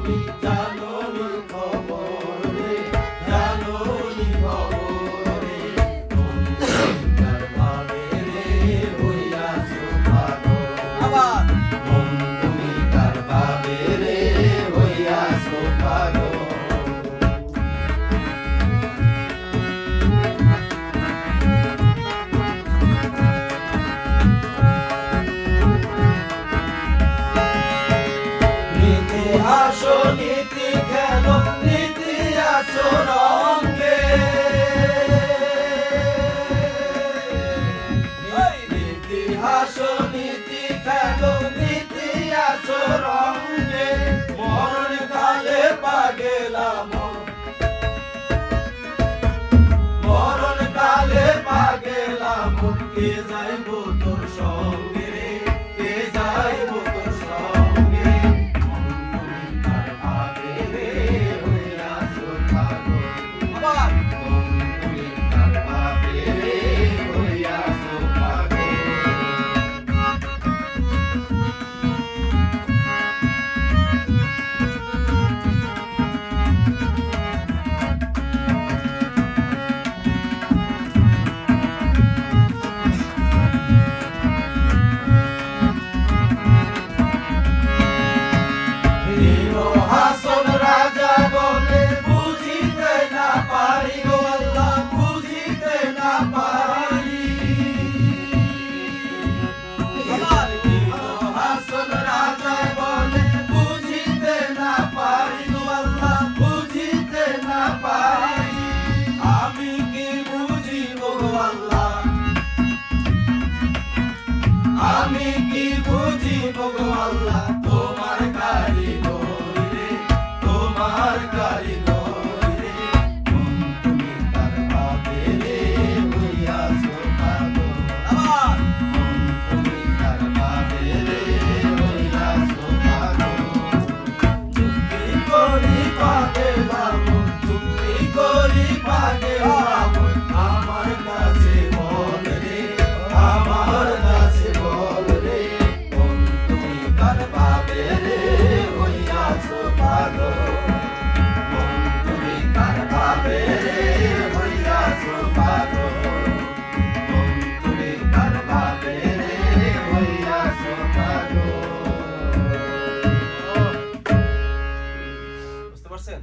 তুমি জানোনি খবর রে, জানোনি খবর রে, কোন কার ভাবে রে হইয়াছো পাগল। আবার কোন তুমি কার ভাবে রে হইয়াছো পাগল। নীতি হাসো নীতি খেলো নীতি আসো রঙ্গে, নীতি হাসো নীতি খেলো নীতি আসো রঙ্গে, মরণ কালে পাগেলা মরণ কালে পাগেলা মন, কে যাইব তোর সঙ্গে রে, কে যাইব তোর সঙ্গে, মন তুমি কার ভাবে রে হইয়াছো পাগল। আবার মন তুমি কার ভাবে রে হইয়াছো পাগল। হিরো হাসন রাজা বলে বুঝিতে না পারি গো আল্লাহ, বুঝিতে না পারি। হিরো হাসন রাজা বলে বুঝিতে না পারি গো আল্লাহ, বুঝিতে না পারি। আমি কি বুঝিব গো আল্লাহ, আমি কি বুঝিব গো আল্লাহ, তোমার কারিগরি রে, তোমার কারিগরি রে, কোন তুমি কার ভাবে রে হইয়াছো পাগল। আবার কোন তুমি কার ভাবে রে হইয়াছো পাগল। চুক্তি করি পাগেলাম, চুক্তি করি পাগেলাম, আমার কাছে বল রে, আমার কাছে বল রে, কোন তুমি কার ভাবে রে হইয়াছো পাগল। কোন তুমি কার ভাবে রে হইয়াছো পাগল। কোন তুমি কার ভাবে রে হইয়াছো পাগল। বুঝতে পারছেন?